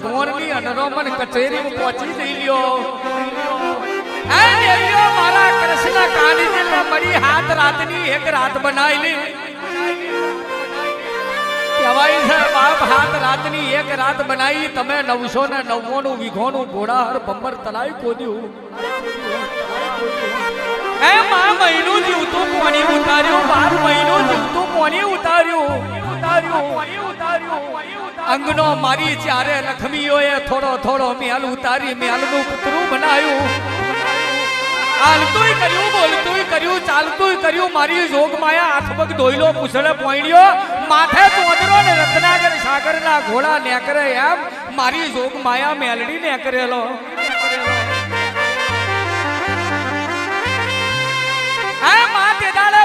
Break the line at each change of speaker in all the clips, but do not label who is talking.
ભગવાનની અનરોમન કચેરીમાં પહોંચી જઈ લ્યો એ દેવીઓ મારા કૃષ્ણ કાનજીને મળી હાથ રાતની એક રાત બનાવી કહેવાય છે બાપ હાથ રાતની એક રાત બનાવી તમે 999 વીઘોનું ઘોડાહર બંબર તલાઈ કોદ્યું એ માં મહિનું જીવતું પાણી ઉતાર્યું 12 મહિનું જીવતું પાણી ઉતાર્યું અંગનો મારી ચારે લખમીઓએ થોડો થોડો મેલ ઉતારી મેલનું પુતરું બનાવ્યું હાલતુંય કર્યું બોલતુંય કર્યું ચાલતુંય કર્યું મારી જોગ માયા આઠપગ ધોઈલો પૂછડે પોઈડ્યો માથે ચોદરો ને રત્નાગર સાગરના ઘોડા નેકરે એમ મારી જોગ માયા મેલડી નેકરેલો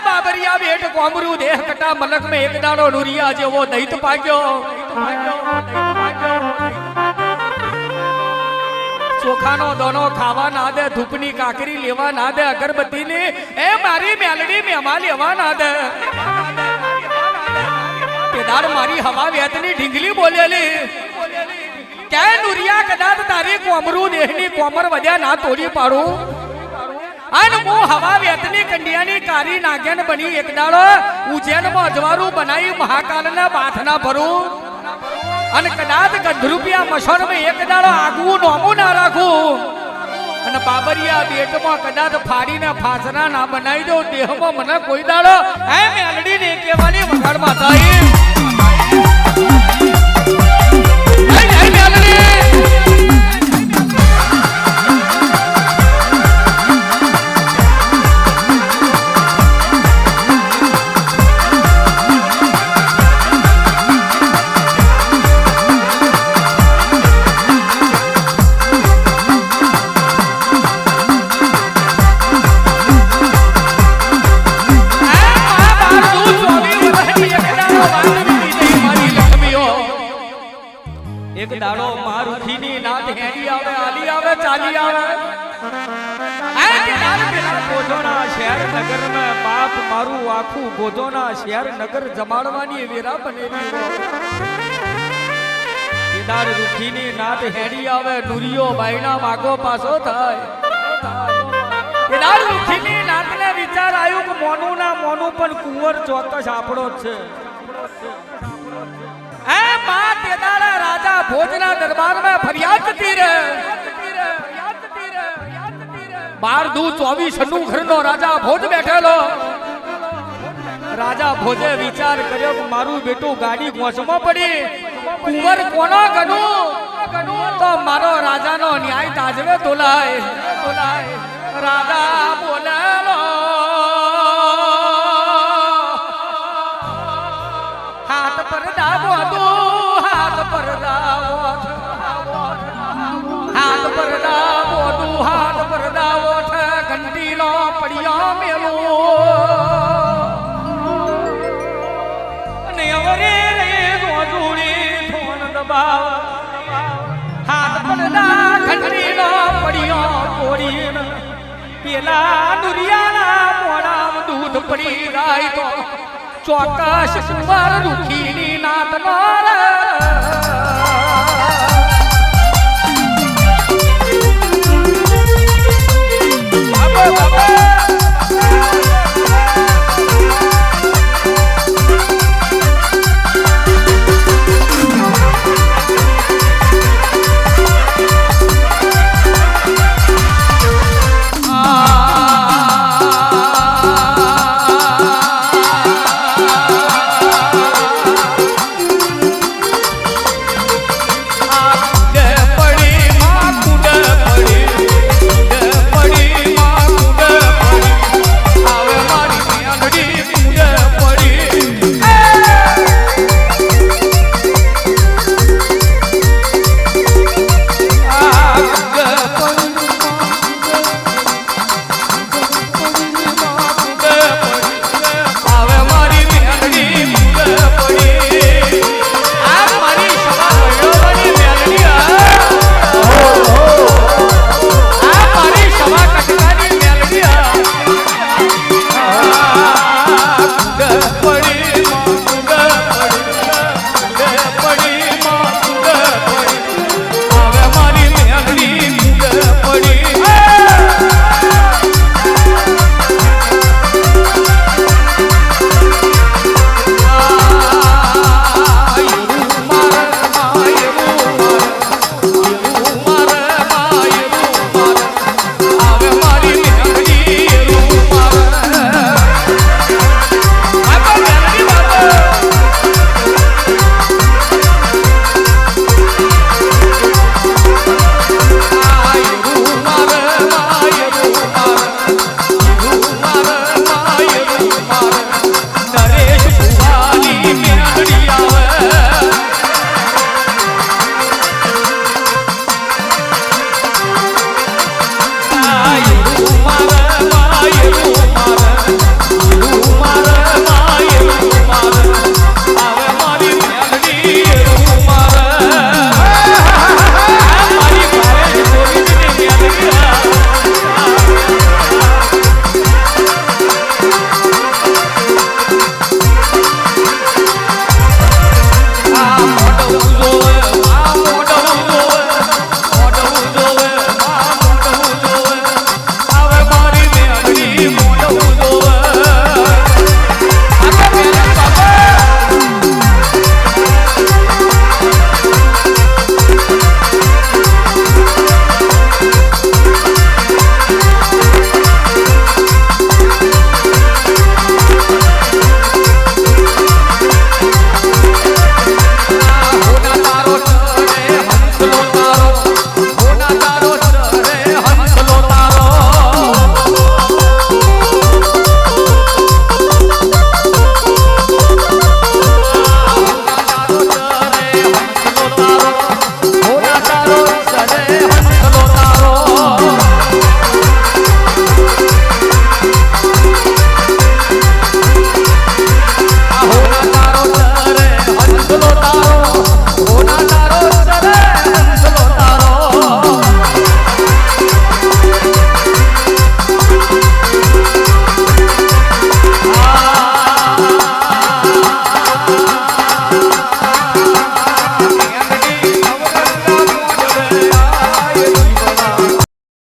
બાબરિયા બેટ કોમરું દેહ કટા મલક में एक दाड़ो नुरिया जेवो દૈત પાગ્યો ચોખાનો દોનો ખાવા ના દે ધૂપની કાકરી લેવા ના દે અગરબત્તી ની એ મારી મેલડી મેમા લેવા ના દે કેદાર મારી હવા વેતની ઢીંગલી બોલેલી કે નુરિયા કદાચ તારી કોમરું દેહની કોમર વધ્યા ના તોડી પાડું અન મો હવા વેતની કંડિયાની કારી નાગેન બની એક દાડો ઉજ્જૈનમાં અજવારું બનાવી મહાકાલના બાથના ભરું અને કદાચ ગંધરૂપિયા મશોરમાં એક દાડો આગવું નોમું ના રાખું અને બાબરિયા બેટમાં કદાચ ફાડીને ફાસરા ના બનાવી દઉં દેહમાં મને કોઈ દાડો હે મેલડીને કહેવાની વગાડમાં થાય એક દાડો મારુખીની નાત હેડી આવે આલી આવે ચાલી આવે આ કેદાર પેલા ગોધોના શહેર નગરમાં બાપ મારું આખું ગોધોના શહેર નગર જમાડવાની વેરા બનેલી કેદાર રૂખીની નાત હેડી આવે નુરિયો બાયણા માગો પાછો થાય કેદાર રૂખીની નાતને વિચાર આવ્યો કે મોનું ના મોનું પણ કુંવર ચોક્કસ આપણો જ છે એ માં તેદાડા રાજા ભોજના દરબારમાં ફરિયાદ કરતી રહે 12-24 ઘરનો રાજા ભોજ બેઠેલો રાજા ભોજે વિચાર કર્યો કે મારું બેટું ગાડી ગોસમાં પડી કુંવર કોનો ગણું તો મારો રાજાનો ન્યાય તાજવે તોલાય રાજા બોલેલો હાથ પર દાવો હાથ પર દાવો હાથ પર દાવો હાથ પર દાવો ઘંટીનો પડ્યો મેલો અને અવરે ગોધુડી થોન દબાવ હાથ પર દા ઘંટીનો પડ્યો કોડી પેલા નુરિયાના મોડામ દૂધ પડી જાય તો ચોક્કસ કુંવર રૂખીની નાત નો